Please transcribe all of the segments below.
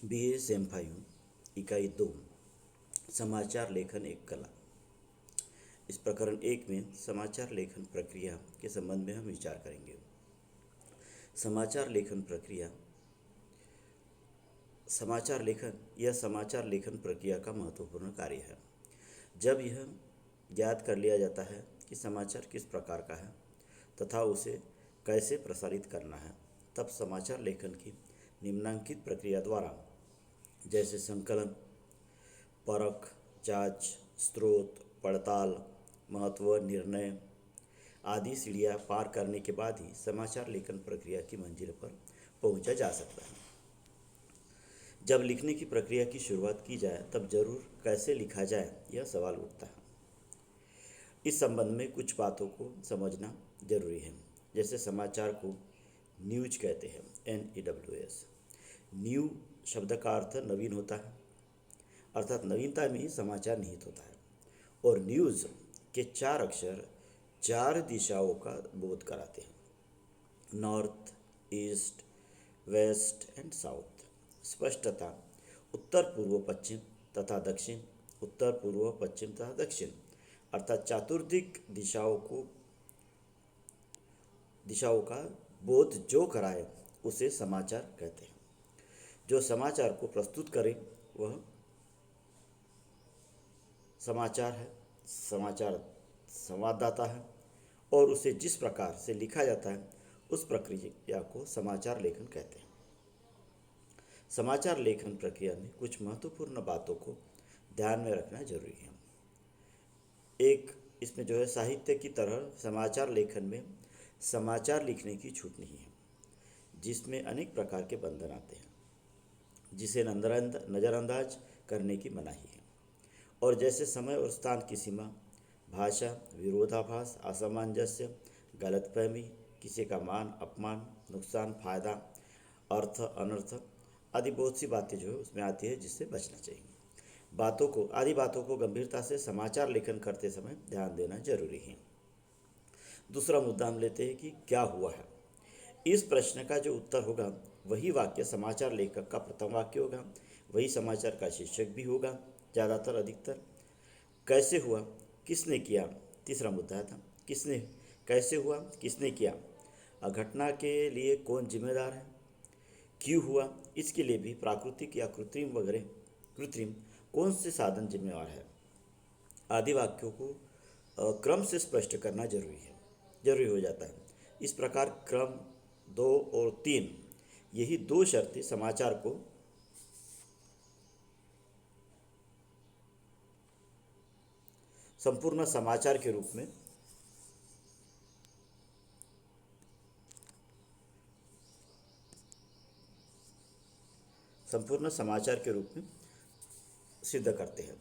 BA same 5 इकाई 2 समाचार लेखन एक कला। इस प्रकरण 1 में समाचार लेखन प्रक्रिया के संबंध में हम विचार करेंगे। समाचार लेखन प्रक्रिया समाचार लेखन प्रक्रिया का महत्वपूर्ण कार्य है। जब यह ज्ञात कर लिया जाता है कि समाचार किस प्रकार का है तथा उसे कैसे प्रसारित करना है, तब समाचार लेखन की निम्नलिखित प्रक्रिया द्वारा, जैसे संकलन, परख, जांच, स्रोत, पड़ताल, महत्व, निर्णय आदि सीढ़ियाँ पार करने के बाद ही समाचार लेखन प्रक्रिया की मंजिल पर पहुंचा जा सकता है। जब लिखने की प्रक्रिया की शुरुआत की जाए तब जरूर कैसे लिखा जाए, यह सवाल उठता है। इस संबंध में कुछ बातों को समझना जरूरी है। जैसे समाचार को न्यूज कहते हैं, NEWS। न्यू शब्द का अर्थ नवीन होता है, अर्थात नवीनता में ही समाचार निहित होता है। और न्यूज़ के 4 अक्षर 4 दिशाओं का बोध कराते हैं: north, east, west and south. स्पष्टता उत्तर पूर्व पश्चिम तथा दक्षिण, उत्तर पूर्व पश्चिम तथा दक्षिण, अर्थात चातुर्दिक दिशाओं का बोध जो कराए उसे समाचार कहते हैं। जो समाचार को प्रस्तुत करे वह समाचार है, समाचार संवाददाता है, और उसे जिस प्रकार से लिखा जाता है उस प्रक्रिया को समाचार लेखन कहते हैं। समाचार लेखन प्रक्रिया में कुछ महत्वपूर्ण बातों को ध्यान में रखना जरूरी है। एक, इसमें जो है साहित्य की तरह समाचार लेखन में समाचार लिखने की छूट नहीं है, जिसमें अनेक प्रकार के बंधन आते हैं, जिसे नज़रअंदाज करने की मनाही है। और जैसे समय और स्थान की सीमा, भाषा, विरोधाभास, असमंजस्य, गलतफहमी, किसी का मान अपमान, नुकसान फायदा, अर्थ अनर्थ आदि बहुत सी बातें जो है उसमें आती है, जिससे बचना चाहिए। आदि बातों को गंभीरता से समाचार लेखन करते समय ध्यान देना जरूरी है। दूसरा मुद्दा हम लेते हैं कि क्या हुआ है। इस प्रश्न का जो उत्तर होगा वही वाक्य समाचार लेखक का प्रथम वाक्य होगा, वही समाचार का शीर्षक भी होगा ज़्यादातर, अधिकतर। कैसे हुआ, किसने किया, तीसरा मुद्दा था। कैसे हुआ, किसने किया, घटना के लिए कौन जिम्मेदार है, क्यों हुआ, इसके लिए भी प्राकृतिक या कृत्रिम कौन से साधन जिम्मेवार है, आदि वाक्यों को क्रम से स्पष्ट करना जरूरी हो जाता है। इस प्रकार क्रम 2 और 3, यही 2 शर्तें समाचार को संपूर्ण समाचार के रूप में सिद्ध करते हैं।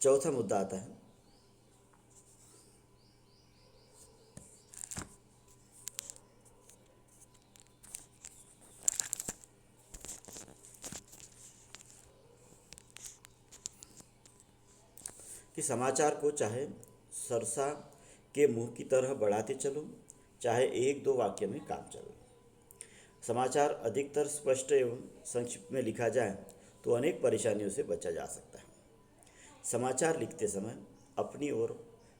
चौथा मुद्दा आता है कि समाचार को चाहे सरसा के मुंह की तरह बढ़ाते चलो, चाहे 1-2 वाक्य में काम चलो। समाचार अधिकतर स्पष्ट एवं संक्षिप्त में लिखा जाए तो अनेक परेशानियों से बचा जा सकता है। समाचार लिखते समय अपनी और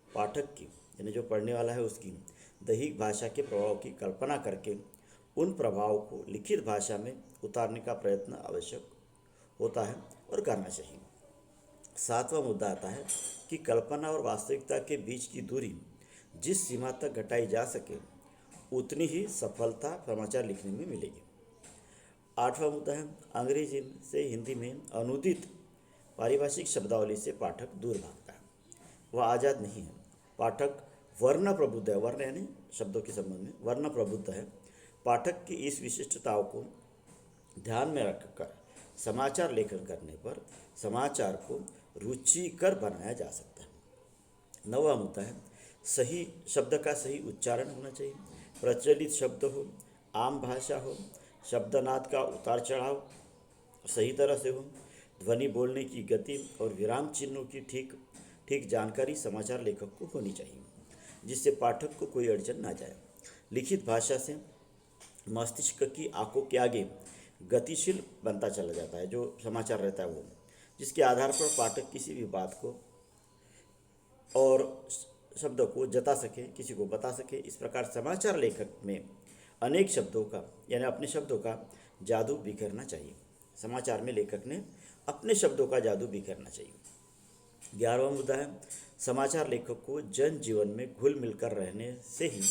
पाठक की, यानी जो पढ़ने वाला है उसकी दैहिक भाषा के प्रभाव की कल्पना करके उन प्रभाव को लिखित भाषा में उतारने का प्रयत्न आवश्यक होता है और करना चाहिए। 7वां मुद्दा आता है कि कल्पना और वास्तविकता के बीच की दूरी जिस सीमा तक घटाई जा सके उतनी ही सफलता समाचार लिखने में मिलेगी। 8वां मुद्दा है अंग्रेजी से हिंदी में अनुदित पारिभाषिक शब्दावली से पाठक दूर भागता है, वह आज़ाद नहीं है। पाठक वर्ण प्रबुद्ध है, वर्ण यानी शब्दों के संबंध में वर्ण प्रबुद्ध है। पाठक की इस विशिष्टताओं को ध्यान में रखकर समाचार लेखन करने पर समाचार को रुचिकर बनाया जा सकता है। 9वां मुद्दा है सही शब्द का सही उच्चारण होना चाहिए। प्रचलित शब्द हो, आम भाषा हो, शब्दनाद का उतार चढ़ाव सही तरह से हो, ध्वनि, बोलने की गति और विराम चिन्हों की ठीक जानकारी समाचार लेखक को होनी चाहिए। जिससे पाठक को कोई अड़चन ना जाए। लिखित भाषा से मस्तिष्क की आंखों के आगे गतिशील बनता चला जाता है, जो समाचार रहता है वो, जिसके आधार पर पाठक किसी भी बात को और शब्दों को जता सके, किसी को बता सके। इस प्रकार समाचार लेखक में अनेक शब्दों का यानी अपने शब्दों का जादू बिखेरना चाहिए। समाचार में लेखक ने अपने शब्दों का जादू बिखेरना चाहिए। 11वां मुद्दा है, समाचार लेखक को जन जीवन में घुल मिलकर रहने से ही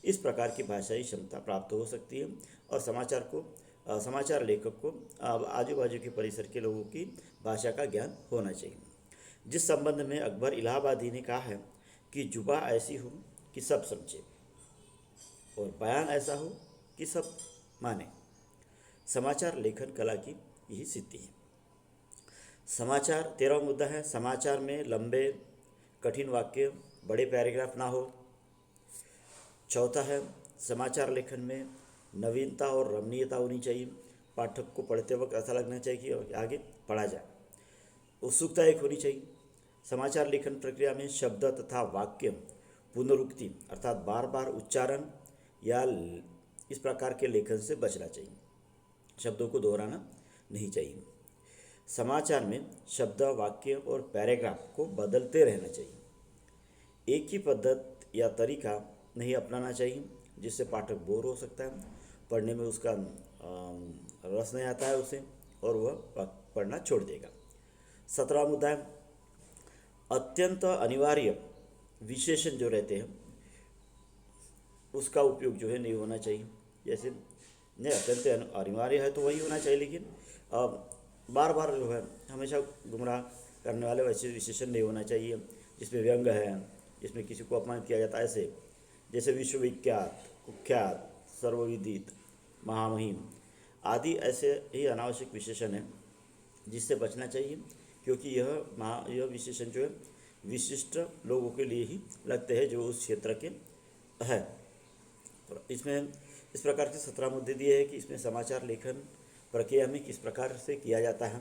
इस प्रकार की भाषाई क्षमता प्राप्त हो सकती है और समाचार लेखक को आजू बाजू के परिसर के लोगों की भाषा का ज्ञान होना चाहिए। जिस संबंध में अकबर इलाहाबादी ने कहा है कि जुबा ऐसी हो कि सब समझे और बयान ऐसा हो कि सब माने। समाचार लेखन कला की यही सिद्धि है। समाचार 13वां मुद्दा है, समाचार में लंबे कठिन वाक्य, बड़े पैराग्राफ ना हो। चौथा है, समाचार लेखन में नवीनता और रमणीयता होनी चाहिए। पाठक को पढ़ते वक्त ऐसा लगना चाहिए कि आगे पढ़ा जाए। उत्सुकता एक होनी चाहिए। समाचार लेखन प्रक्रिया में शब्द तथा वाक्य पुनरुक्ति अर्थात बार बार उच्चारण या इस प्रकार के लेखन से बचना चाहिए। शब्दों को दोहराना नहीं चाहिए। समाचार में शब्द, वाक्य और पैराग्राफ को बदलते रहना चाहिए। एक ही पद्धति या तरीका नहीं अपनाना चाहिए, जिससे पाठक बोर हो सकता है, पढ़ने में उसका रस नहीं आता है उसे और वह पढ़ना छोड़ देगा। 17वां मुद्दा है, अत्यंत अनिवार्य विशेषण जो रहते हैं उसका उपयोग जो है नहीं होना चाहिए। जैसे नहीं, अत्यंत अनिवार्य है तो वही होना चाहिए, लेकिन बार बार जो है हमेशा गुमराह करने वाले वैसे विशेषण नहीं होना चाहिए, जिसमें व्यंग है, जिसमें किसी को अपमानित किया जाता है। ऐसे जैसे विश्वविख्यात, कुख्यात, सर्वविदित, महामहिम आदि ऐसे ही अनावश्यक विशेषण हैं जिससे बचना चाहिए, क्योंकि यह विशेषण जो है विशिष्ट लोगों के लिए ही लगते हैं जो उस क्षेत्र के हैं। इसमें इस प्रकार के 17 मुद्दे दिए हैं कि इसमें समाचार लेखन प्रक्रिया में किस प्रकार से किया जाता है,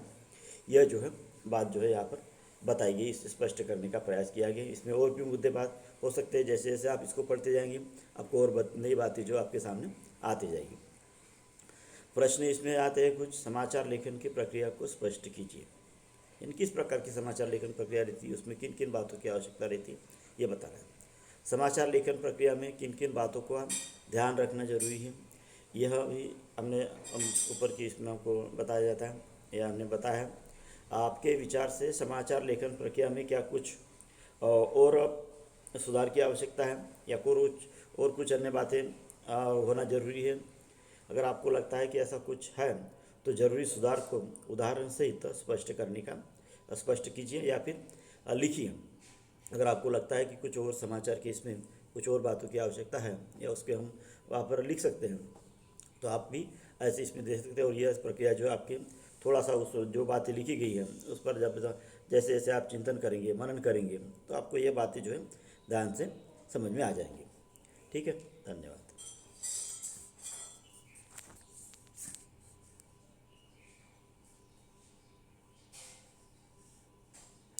यह जो है बात जो है यहाँ पर बताई गई, इसे स्पष्ट करने का प्रयास किया गया। इसमें और भी मुद्दे बात हो सकते हैं, जैसे जैसे आप इसको पढ़ते जाएंगे आपको और नई बातें जो आपके सामने आती जाएगी। प्रश्न इसमें आते हैं कुछ, समाचार लेखन की प्रक्रिया को स्पष्ट कीजिए। इन किस प्रकार की समाचार लेखन प्रक्रिया रहती है, उसमें किन किन बातों की आवश्यकता रहती है, ये बता रहा है। समाचार लेखन प्रक्रिया में किन किन बातों को ध्यान रखना जरूरी है, यह भी हमने ऊपर की इसमें आपको बताया जाता है, यह हमने बताया है। आपके विचार से समाचार लेखन प्रक्रिया में क्या कुछ और सुधार की आवश्यकता है या और कुछ अन्य बातें होना जरूरी है। अगर आपको लगता है कि ऐसा कुछ है तो जरूरी सुधार को उदाहरण सहित स्पष्ट कीजिए या फिर लिखिए। अगर आपको लगता है कि कुछ और समाचार के इसमें कुछ और बातों की आवश्यकता है या उसके हम वहाँ पर लिख सकते हैं, तो आप भी ऐसे इसमें दे सकते हैं। और यह प्रक्रिया जो है आपके थोड़ा सा उस जो बातें लिखी गई हैं उस पर जब जैसे जैसे आप चिंतन करेंगे, मनन करेंगे, तो आपको ये बातें जो है ध्यान से समझ में आ जाएंगी। ठीक है, धन्यवाद।